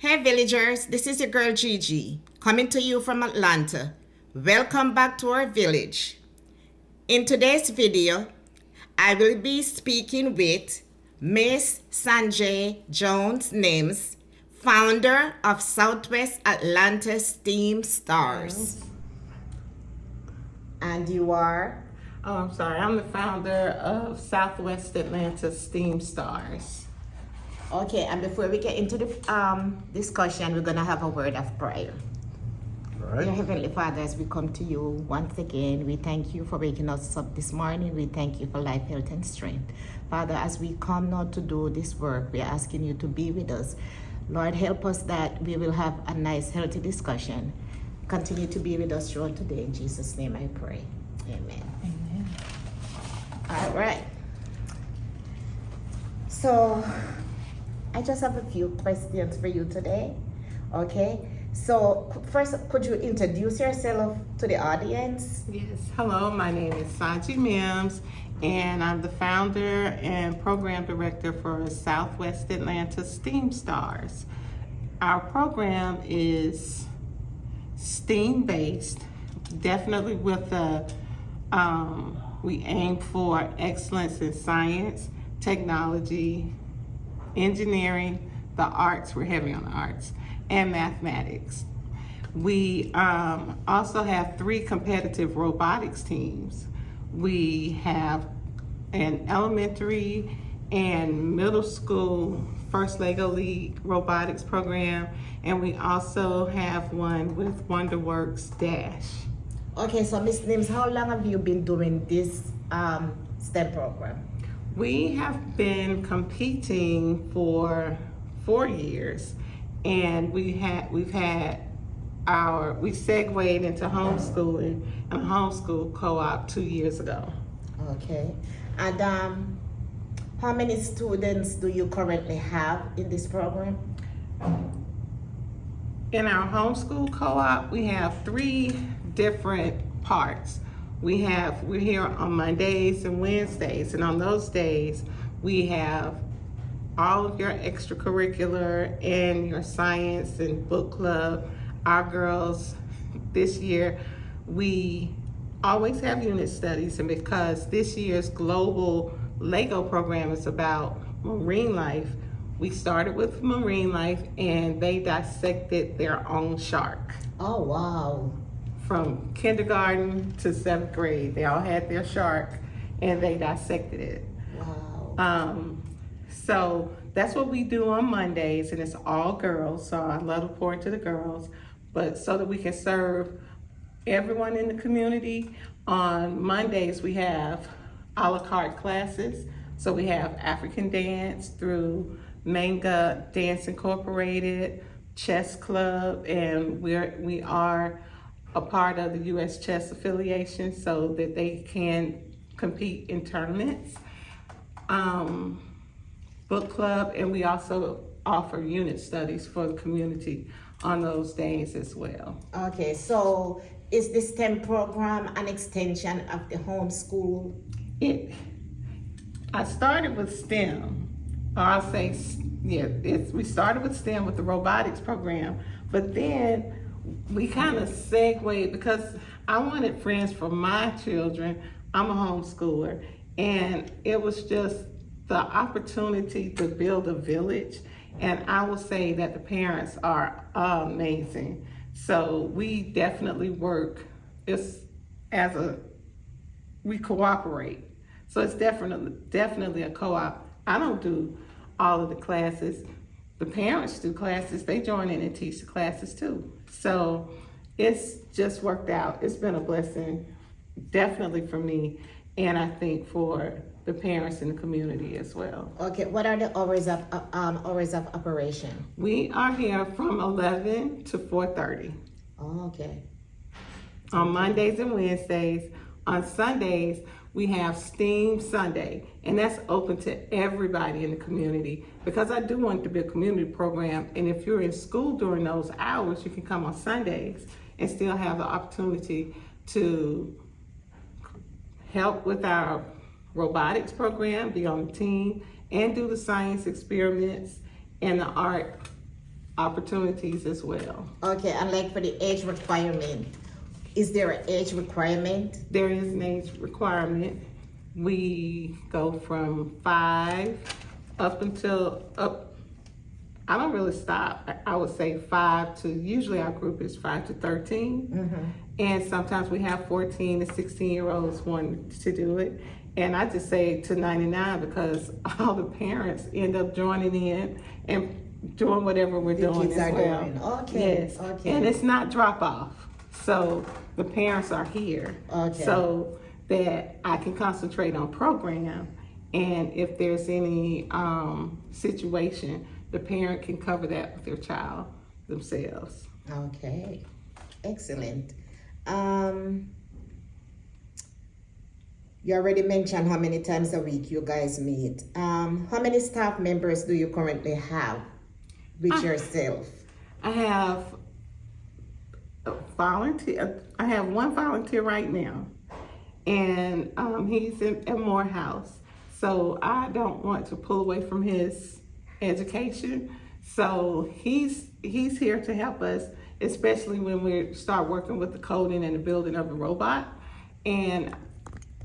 Hey villagers, this is your girl Gigi, coming to you from Atlanta. Welcome back to our village. In today's video, I will be speaking with Miss Sonji Jones Mims, founder of Southwest Atlanta Steam Stars. And you are? Oh, I'm sorry. I'm the founder of Southwest Atlanta Steam Stars. Okay, and before we get into the discussion, we're going to have a word of prayer. All right. Dear Heavenly Father, as we come to you once again, we thank you for waking us up this morning. We thank you for life, health, and strength. Father, as we come now to do this work, we are asking you to be with us. Lord, help us that we will have a nice, healthy discussion. Continue to be with us throughout today. In Jesus' name I pray. Amen. Amen. All right. So, I just have a few questions for you today. Okay? So, first, could you introduce yourself to the audience? Yes. Hello, my name is Sonji Mims, and I'm the founder and program director for Southwest Atlanta Steam Stars. Our program is STEAM-based, definitely with we aim for excellence in science, technology, engineering, the arts, we're heavy on the arts, and mathematics. We also have 3 competitive robotics teams. We have an elementary and middle school First Lego League robotics program, and we also have one with WonderWorks Dash. Okay, so Ms. Nims, how long have you been doing this STEM program? We have been competing for 4 years, and we segued into homeschooling and a homeschool co-op 2 years ago. Okay, and how many students do you currently have in this program? In our homeschool co-op, we have 3 different parts. We're here on Mondays and Wednesdays, and on those days, we have all of your extracurricular and your science and book club. Our girls, this year, we always have unit studies, and because this year's global Lego program is about marine life, we started with marine life, and they dissected their own shark. Oh, wow. From kindergarten to 7th grade, they all had their shark and they dissected it. Wow. So that's what we do on Mondays, and it's all girls, so I love to pour into the girls, but so that we can serve everyone in the community. On Mondays, we have a la carte classes. So we have African dance through Manga Dance Incorporated, Chess Club, and we are a part of the U.S. Chess Affiliation so that they can compete in tournaments. Book club, and we also offer unit studies for the community on those days as well. Okay, so is the STEM program an extension of the homeschool? I started with STEM, or I'll say, we started with STEM with the robotics program, but then we kind of segued because I wanted friends for my children. I'm a homeschooler, and it was just the opportunity to build a village, and I will say that the parents are amazing. So we definitely work we cooperate. So it's definitely a co-op. I don't do all of the classes. The parents do classes, they join in and teach the classes too. So it's just worked out. It's been a blessing, definitely for me, and I think for the parents in the community as well. Okay, what are the hours of operation? We are here from 11 to 4:30. Oh, okay. On Mondays and Wednesdays. On Sundays, we have STEAM Sunday, and that's open to everybody in the community because I do want it to be a community program, and if you're in school during those hours, you can come on Sundays and still have the opportunity to help with our robotics program, be on the team, and do the science experiments and the art opportunities as well. Okay, and like for the age requirement, is there an age requirement? There is an age requirement. We go from 5 up until up. I don't really stop. I would say 5 to, usually our group is 5 to 13. Mm-hmm. And sometimes we have 14 to 16-year-olds wanting to do it. And I just say to 99 because all the parents end up joining in and doing whatever we're doing kids as are well. doing. Okay. Yes. Okay. And it's not drop off. So the parents are here. Okay. So that I can concentrate on program. And if there's any situation, the parent can cover that with their child themselves. Okay, excellent. You already mentioned how many times a week you guys meet. How many staff members do you currently have with yourself? I have a volunteer. I have one volunteer right now, and he's in Morehouse. So I don't want to pull away from his education. So he's here to help us, especially when we start working with the coding and the building of the robot. And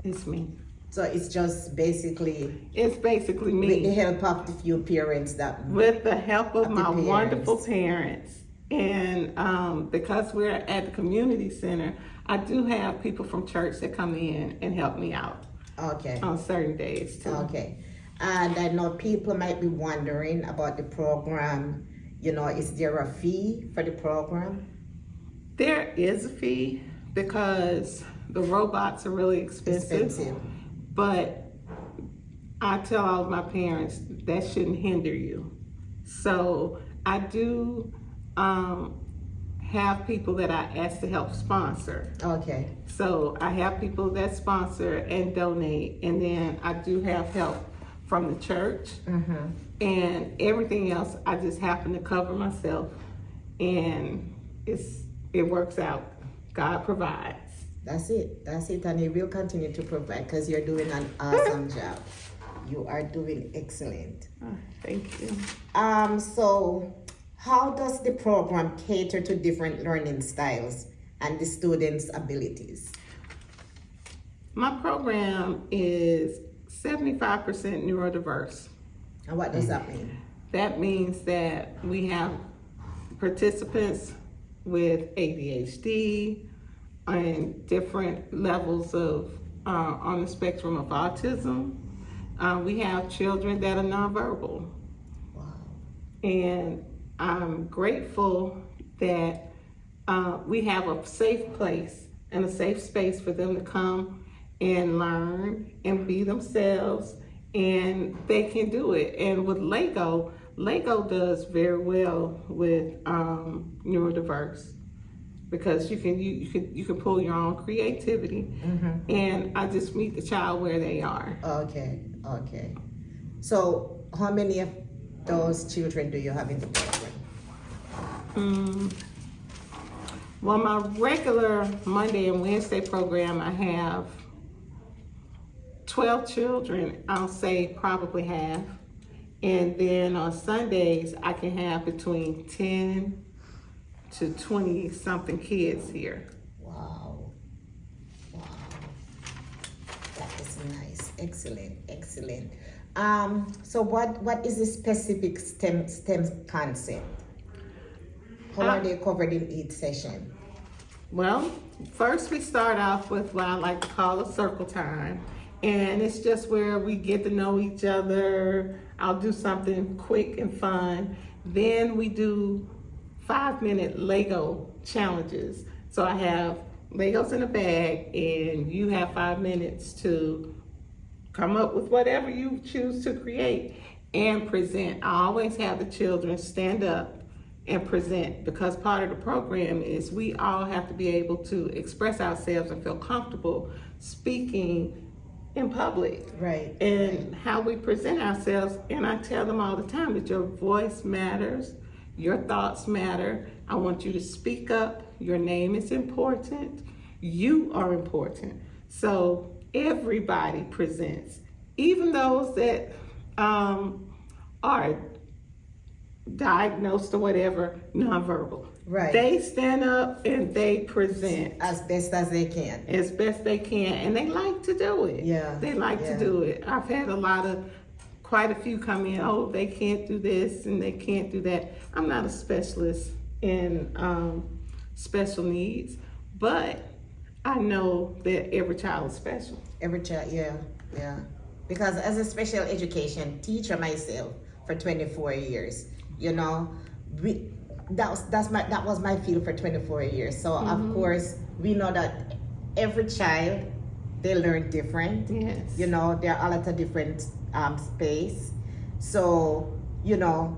it's me. So it's just basically It's basically me. with the help of the few parents that With the help of my parents. wonderful parents. And because we're at the community center, I do have people from church that come in and help me out Okay. on certain days too. Okay. And I know people might be wondering about the program. You know, is there a fee for the program? There is a fee because the robots are really expensive. But I tell all of my parents that shouldn't hinder you. So I do have people that I ask to help sponsor. Okay. So I have people that sponsor and donate, and then I do have help from the church. Mm-hmm. And everything else I just happen to cover myself, and it works out. God provides. That's it. And He will continue to provide because you're doing an awesome job. You are doing excellent. Thank you. So how does the program cater to different learning styles and the students' abilities? My program is 75% neurodiverse. And what does that mean? That means that we have participants with ADHD and different levels of on the spectrum of autism. We have children that are nonverbal. Wow. And I'm grateful that we have a safe place and a safe space for them to come and learn and be themselves, and they can do it. And with Lego does very well with neurodiverse because you can pull your own creativity. Mm-hmm. And I just meet the child where they are. Okay. So how many of those children do you have in the program? Well, my regular Monday and Wednesday program, I have 12 children, I'll say probably half. And then on Sundays, I can have between 10 to 20 something kids here. Wow. That is nice. Excellent. So what is the specific STEM concept? How are they covered in each session? Well, first we start off with what I like to call a circle time. And it's just where we get to know each other. I'll do something quick and fun. Then we do 5-minute Lego challenges. So I have Legos in a bag, and you have 5 minutes to come up with whatever you choose to create and present. I always have the children stand up and present, because part of the program is we all have to be able to express ourselves and feel comfortable speaking in public. Right. And how we present ourselves. And I tell them all the time that your voice matters, your thoughts matter. I want you to speak up. Your name is important. You are important. So everybody presents, even those that are diagnosed or whatever, nonverbal. Right. They stand up and they present as best as they can. As best they can, and they like to do it. Yeah. They like to do it. I've had quite a few come in, oh, they can't do this and they can't do that. I'm not a specialist in special needs, but I know that every child is special. Every child, yeah. Because as a special education teacher myself for 24 years, you know, that was my field for 24 years. So of course we know that every child, they learn different. Yes. You know, they're all at a different space. So, you know,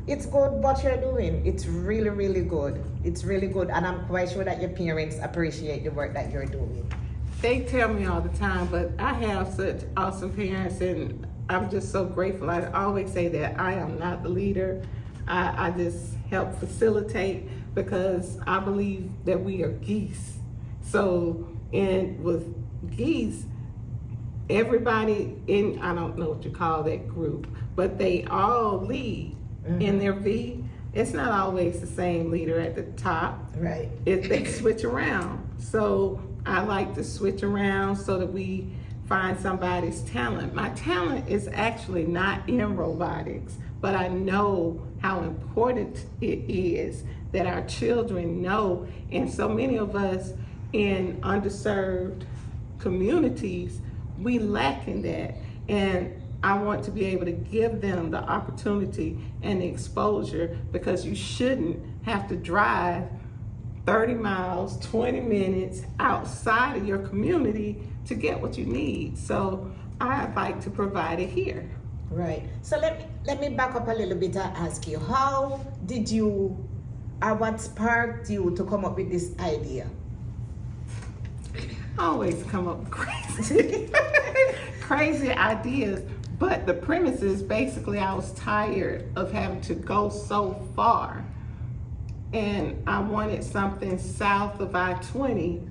it's good what you're doing. It's really, really good. It's really good. And I'm quite sure that your parents appreciate the work that you're doing. They tell me all the time, but I have such awesome parents, and I'm just so grateful. I always say that I am not the leader. I just help facilitate, because I believe that we are geese. So, and with geese, everybody in, I don't know what you call that group, but they all lead in their V. It's not always the same leader at the top. Right. They switch around. So I like to switch around so that we find somebody's talent. My talent is actually not in robotics, but I know how important it is that our children know. And so many of us in underserved communities, we lack in that. And I want to be able to give them the opportunity and the exposure, because you shouldn't have to drive 30 miles, 20 minutes outside of your community to get what you need. So I'd like to provide it here. Right. So let me back up a little bit and ask you, how did you, or what sparked you to come up with this idea? I always come up with crazy ideas, but the premise is basically I was tired of having to go so far, and I wanted something south of I-20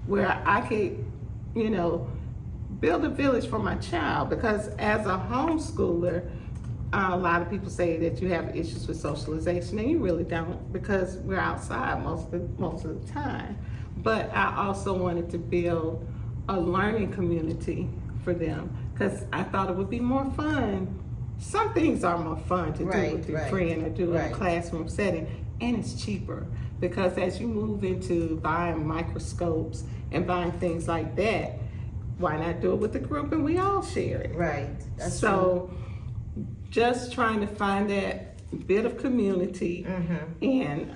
where I could, you know, build a village for my child. Because as a homeschooler, a lot of people say that you have issues with socialization, and you really don't, because we're outside most of the time. But I also wanted to build a learning community for them, because I thought it would be more fun. Some things are more fun to do with your friend or do in a classroom setting, and it's cheaper, because as you move into buying microscopes and buying things like that, why not do it with the group and we all share it? Right. That's so true. Just trying to find that bit of community, and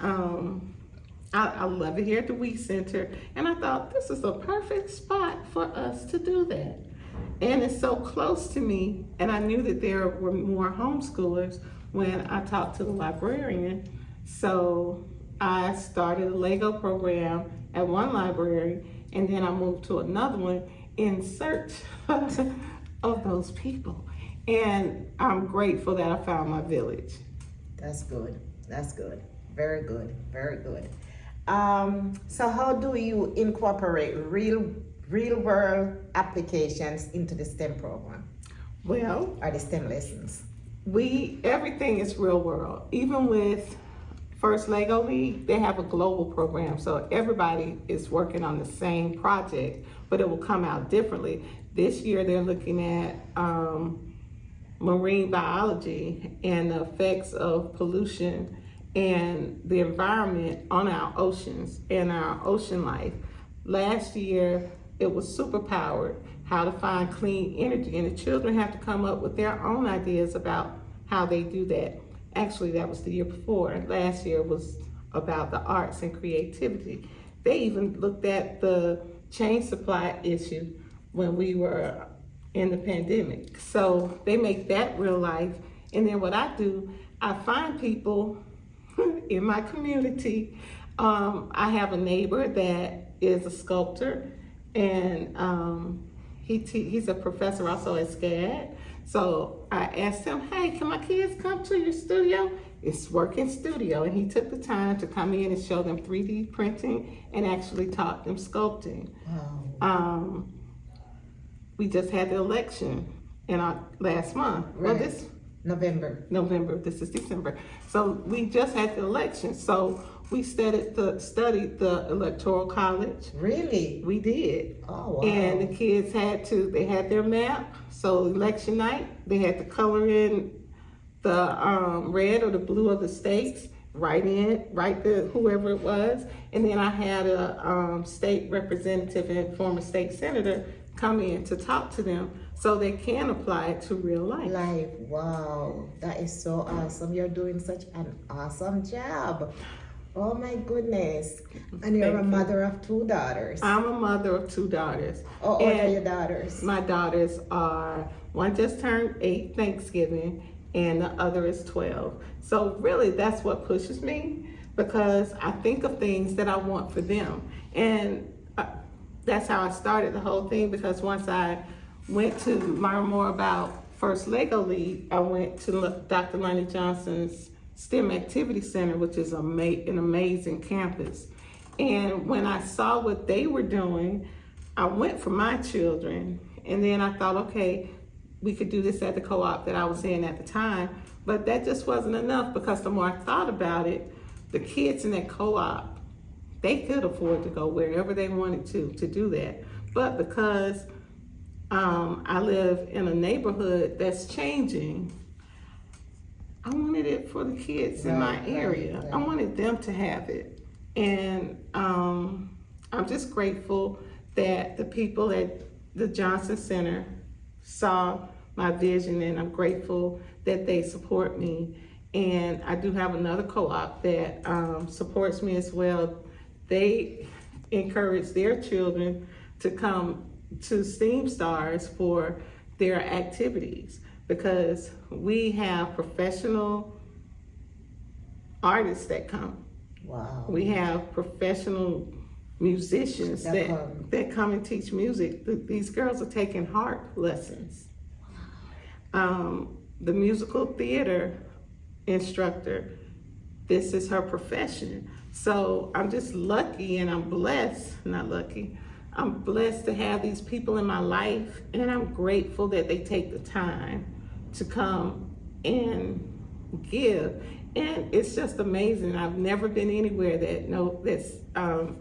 I love it here at the WE Center, and I thought this is a perfect spot for us to do that. And it's so close to me, and I knew that there were more homeschoolers when I talked to the librarian. So I started a Lego program at one library, and then I moved to another one in search of those people. And I'm grateful that I found my village. That's good. That's good. Very good. Very good. So how do you incorporate real world applications into the STEM program? Well, or the STEM lessons? Everything is real world. Even with First Lego League, they have a global program, so everybody is working on the same project, but it will come out differently. This year they're looking at marine biology and the effects of pollution and the environment on our oceans and our ocean life. Last year it was superpowered, how to find clean energy, and the children have to come up with their own ideas about how they do that. Actually, that was the year before. Last year was about the arts and creativity. They even looked at the chain supply issue when we were in the pandemic. So they make that real life. And then what I do, I find people in my community. I have a neighbor that is a sculptor, and he's a professor also at SCAD. So I asked him, hey, can my kids come to your studio? It's working studio. And he took the time to come in and show them 3D printing and actually taught them sculpting. Wow. We just had the election last month. Right. Well, November. This is December. So we just had the election. So we studied the Electoral College. Really? We did. Oh, wow. And the kids they had their map. So election night, they had to color in the red or the blue of the states, write the whoever it was. And then I had a state representative and former state senator come in to talk to them so they can apply it to real life. Wow, that is so awesome. You're doing such an awesome job. Oh my goodness. And you're a mother of 2 daughters. I'm a mother of 2 daughters. Oh, what are your daughters? My daughters are, one just turned 8 Thanksgiving and the other is 12. So really that's what pushes me, because I think of things that I want for them. And that's how I started the whole thing, because once I went to learn more about First Lego League, I went to Dr. Lonnie Johnson's STEM Activity Center, which is an amazing campus. And when I saw what they were doing, I went for my children. And then I thought, okay, we could do this at the co-op that I was in at the time. But that just wasn't enough, because the more I thought about it, the kids in that co-op, they could afford to go wherever they wanted to do that. But because I live in a neighborhood that's changing, I wanted it for the kids in my area. Right. I wanted them to have it. And I'm just grateful that the people at the Johnson Center saw my vision, and I'm grateful that they support me. And I do have another co-op that supports me as well. They encourage their children to come to STEAM Stars for their activities, because we have professional artists that come. Wow. We have professional musicians that come and teach music. These girls are taking harp lessons. The musical theater instructor, this is her profession. So I'm just lucky, and I'm blessed, I'm blessed to have these people in my life, and I'm grateful that they take the time to come and give. And it's just amazing. I've never been anywhere that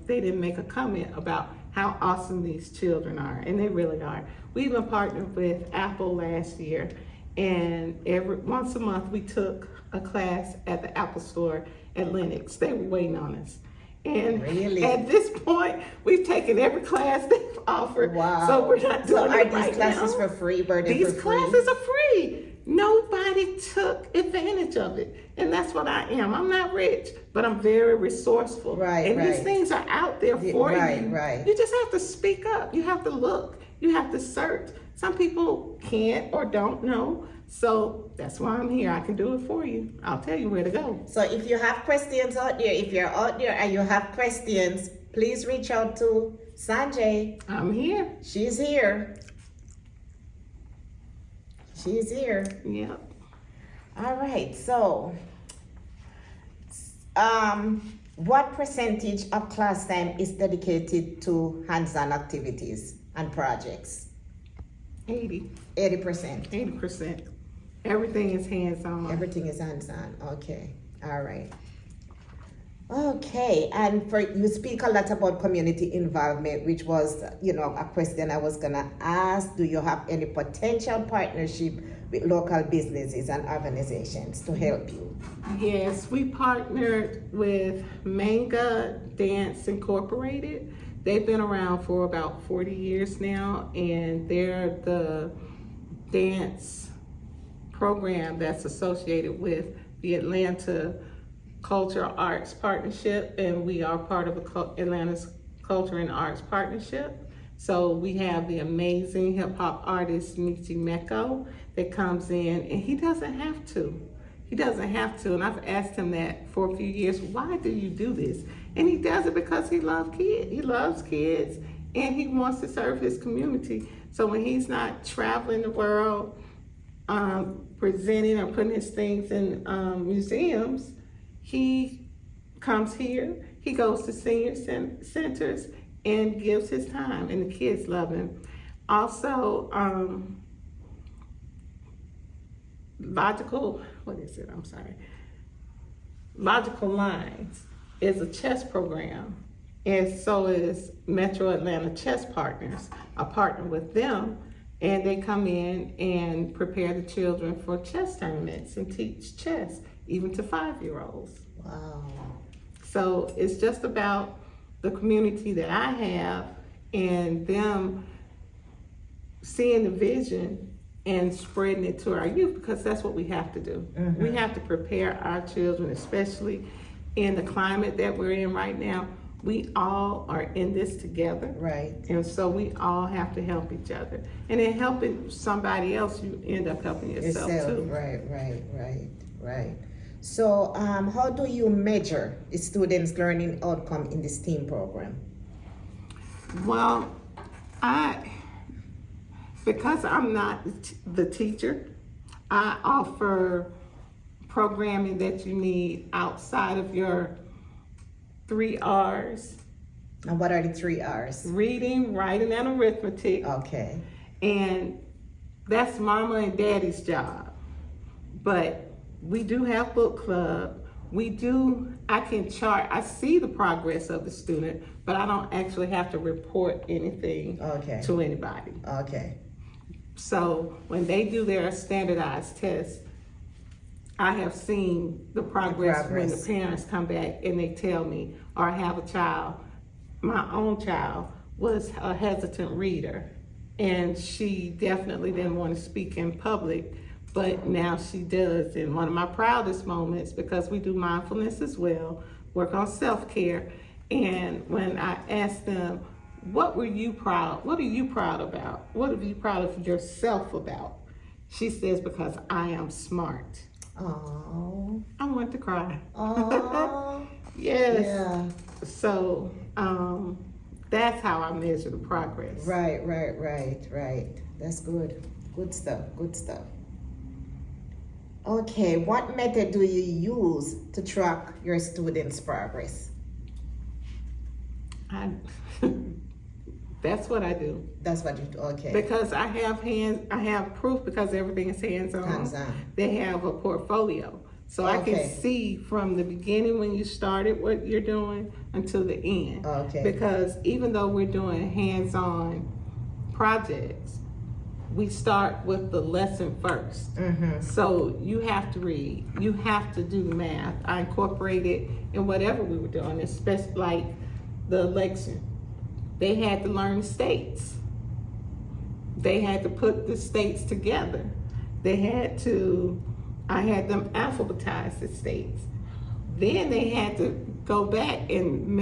they didn't make a comment about how awesome these children are, and they really are. We even partnered with Apple last year, and once a month we took a class at the Apple store at Lenox. They were waiting on us. And really? At this point, we've taken every class they've offered. Wow. So we're not doing it right now. Are these classes for free? These classes are free. Nobody took advantage of it. And that's what I am. I'm not rich, but I'm very resourceful. Right. These things are out there for you. Right. You just have to speak up. You have to look. You have to search. Some people can't or don't know. So that's why I'm here. I can do it for you. I'll tell you where to go. So if you have questions out there, if you're out there and you have questions, please reach out to Sonji. I'm here. She's here. She's here. Yep. All right. So, what percentage of class time is dedicated to hands-on activities and projects? 80%. 80%. Everything is hands-on. Everything is hands-on. Okay. All right. Okay. And you speak a lot about community involvement, which was, a question I was gonna ask. Do you have any potential partnership with local businesses and organizations to help you? Yes, we partnered with Manga Dance Incorporated. They've been around for about 40 years now, and they're the dance program that's associated with the Atlanta Culture Arts Partnership, and we are part of Atlanta's Culture and Arts Partnership. So we have the amazing hip hop artist Michi Meko that comes in, and he doesn't have to. And I've asked him that for a few years, why do you do this? And he does it because he loves kids, and he wants to serve his community. So when he's not traveling the world, presenting or putting his things in museums, he comes here, he goes to senior centers and gives his time, and the kids love him. Also, Logical Lines is a chess program, and so is Metro Atlanta Chess Partners. I partner with them, and they come in and prepare the children for chess tournaments and teach chess, even to 5-year-olds. Wow. So it's just about the community that I have and them seeing the vision and spreading it to our youth, because that's what we have to do. Mm-hmm. We have to prepare our children, especially in the climate that we're in right now. We all are in this together. Right. And so we all have to help each other. And in helping somebody else, you end up helping yourself too. Right. So how do you measure a student's learning outcome in the STEAM program? Well, because I'm not the teacher, I offer programming that you need outside of your 3 R's. And what are the 3 R's? Reading, writing, and arithmetic. Okay. And that's mama and daddy's job. But we do have book club. I can chart, I see the progress of the student, but I don't actually have to report anything to anybody. Okay. So when they do their standardized tests, I have seen the progress when the parents come back and they tell me, or I have a child, my own child was a hesitant reader, and she definitely didn't want to speak in public, but now she does. And one of my proudest moments, because we do mindfulness as well, work on self-care, and when I asked them, what are you proud about? What are you proud of yourself about? She says, because I am smart. Oh. I want to cry. Oh. Yes. Yeah. So that's how I measure the progress. Right. That's good. Good stuff. Okay, what method do you use to track your students' progress? That's what I do. That's what you do, okay. Because I have proof, because everything is hands-on. Hands-on. They have a portfolio. So I can see from the beginning when you started what you're doing until the end. Okay. Because even though we're doing hands-on projects, we start with the lesson first. Mm-hmm. So you have to read, you have to do math. I incorporated in whatever we were doing, especially like the election. They had to learn states. They had to put the states together. I had them alphabetize the states. Then they had to go back and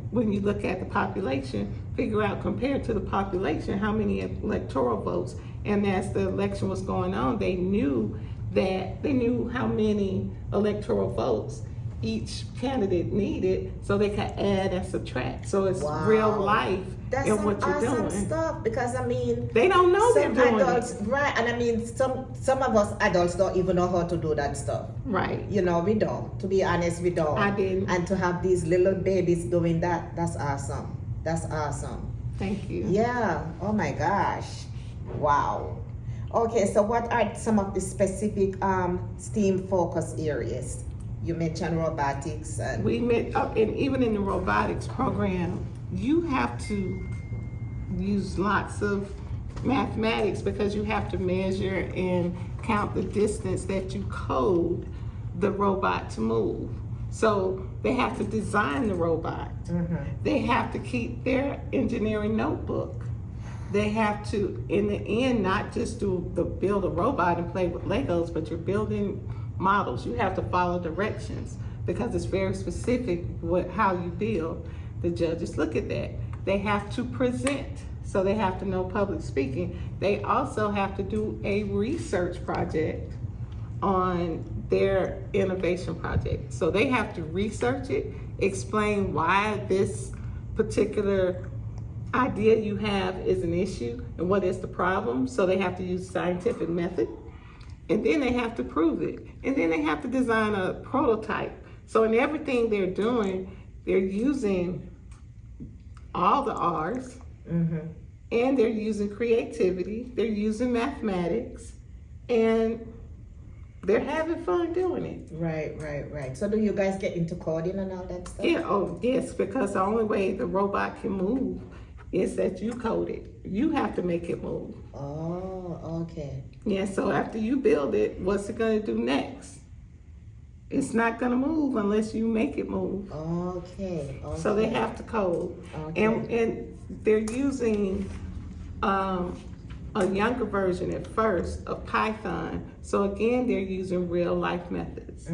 when you look at the population, figure out compared to the population, how many electoral votes. And as the election was going on, they knew how many electoral votes each candidate needed, so they could add and subtract. So it's real life in what you're doing. That's some stuff, because I mean, they don't know they're doing adults, right? And I mean, some of us adults don't even know how to do that stuff. Right. You know, we don't. To be honest, we don't. I didn't. And to have these little babies doing that, that's awesome. Thank you. Yeah. Oh my gosh. Wow. Okay, so what are some of the specific STEAM focus areas? You mentioned robotics. And even in the robotics program, you have to use lots of mathematics, because you have to measure and count the distance that you code the robot to move. So they have to design the robot. Mm-hmm. They have to keep their engineering notebook. They have to, in the end, not just build a robot and play with Legos, but you're building models. You have to follow directions, because it's very specific how you build. The judges look at that. They have to present, so they have to know public speaking. They also have to do a research project on their innovation project. So they have to research it, explain why this particular idea you have is an issue and what is the problem. So they have to use scientific method, and then they have to prove it, and then they have to design a prototype. So in everything they're doing, they're using all the R's, mm-hmm. and they're using creativity, they're using mathematics, and they're having fun doing it. Right. So do you guys get into coding and all that stuff? Yeah, oh yes, because the only way the robot can move is that you code it. You have to make it move. Oh, okay. Yeah, so after you build it, what's it gonna do next? It's not gonna move unless you make it move. Okay. So they have to code. Okay. And they're using a younger version at first of Python. So again, they're using real life methods.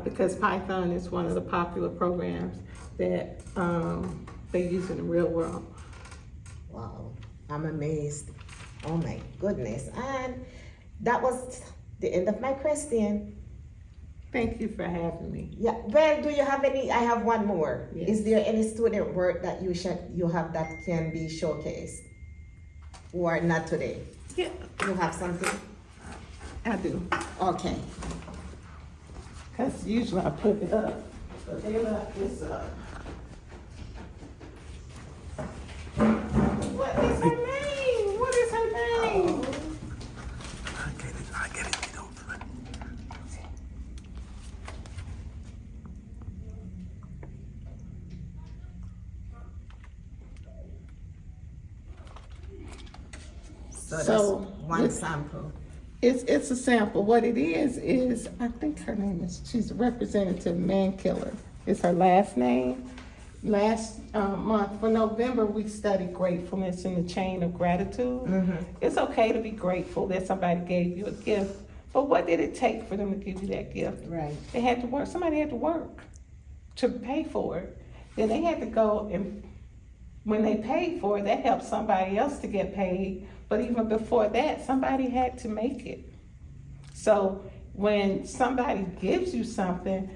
Because Python is one of the popular programs that they use in the real world. Wow, I'm amazed. Oh my goodness. And that was the end of my question. Thank you for having me. Yeah, well, do you have any? I have one more. Yes. Is there any student work that you have that can be showcased? Or not today? Yeah, You have something? I do. Okay. Because usually I put it up, but they left this up. What is her name? What is her name? I get it, you don't fret. So that's So, one this- sample. It's a sample. What it is I think her name is, she's Representative Mankiller. It's her last name. Last month for November, we studied gratefulness in the chain of gratitude. It's okay to be grateful that somebody gave you a gift, but what did it take for them to give you that gift? Right. They had to work. Somebody had to work to pay for it. Then they had to go, and when they paid for it, that helped somebody else to get paid. But even before that, somebody had to make it. So when somebody gives you something,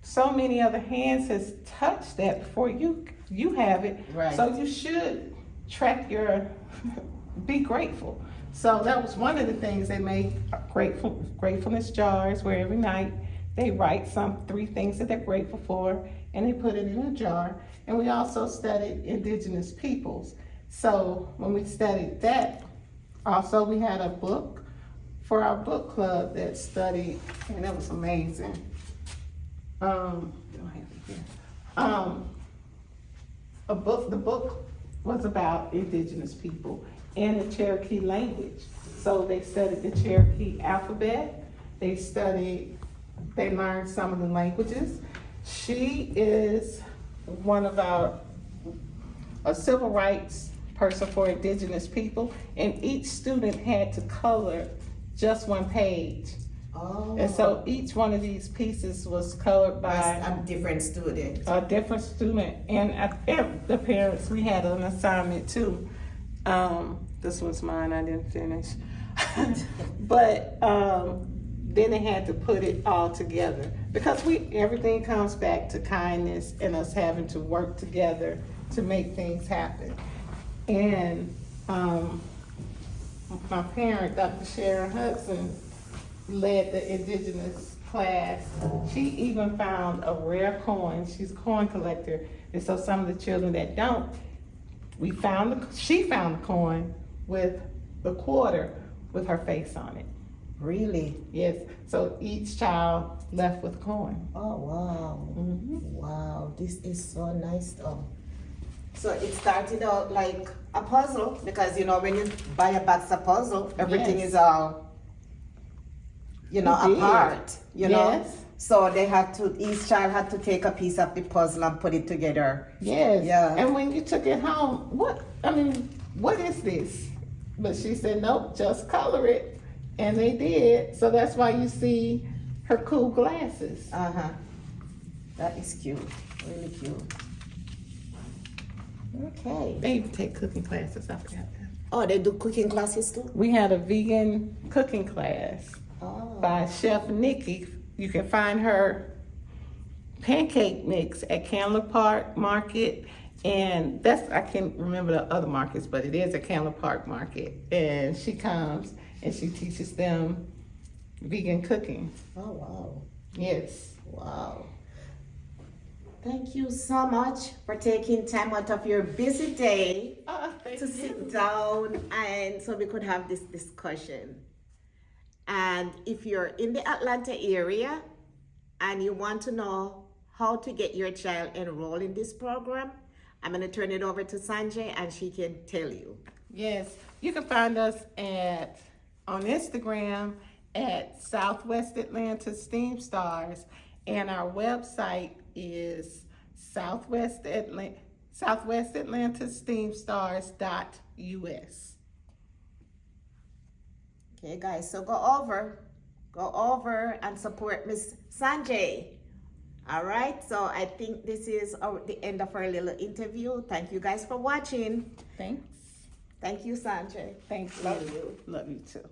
so many other hands has touched that before you have it. Right. So you should track your, be grateful. So that was one of the things they made gratefulness jars, where every night they write 3 things that they're grateful for, and they put it in a jar. And we also studied indigenous peoples. So when we studied that, also we had a book for our book club that studied, and that was amazing. We don't have it here. The book was about indigenous people and the Cherokee language. So they studied the Cherokee alphabet. They learned some of the languages. She is one of a civil rights person for indigenous people, and each student had to color just one page. Oh. And so each one of these pieces was colored by a different student. a different student, and the parents, we had an assignment too. This was mine, I didn't finish. But then they had to put it all together, because everything comes back to kindness and us having to work together to make things happen. And my parent, Dr. Sharon Hudson, led the indigenous class. She even found a rare coin. She's a coin collector. And so some of the children that don't, she found the coin with the quarter with her face on it. Really? Yes, so each child left with a coin. Oh, wow. Wow, this is so nice though. So it started out like a puzzle, because when you buy a box of puzzle, everything Yes. is all, apart, Yes. So each child had to take a piece of the puzzle and put it together. Yes. Yeah. And when you took it home, what is this? But she said, nope, just color it. And they did. So that's why you see her cool glasses. Uh-huh. That is cute, really cute. Okay. They even take cooking classes, I forgot that. Oh, they do cooking classes too? We had a vegan cooking class Oh. by Chef Nikki. You can find her pancake mix at Candler Park Market. And I can't remember the other markets, but it is at Candler Park Market. And she comes and she teaches them vegan cooking. Oh, wow. Yes. Wow. Thank you so much for taking time out of your busy day Thank to you. sit down and so we could have this discussion. And if you're in the Atlanta area and you want to know how to get your child enrolled in this program, I'm going to turn it over to Sanjay and she can tell you. Yes, you can find us on Instagram at Southwest Atlanta Steam Stars, and our website is southwestatlantasteamstars.us. Okay, guys, so go over and support Miss Sanjay. All right, so I think this is the end of our little interview. Thank you guys for watching. Thanks. Thank you, Sanjay. Thanks. Love you. Love you too.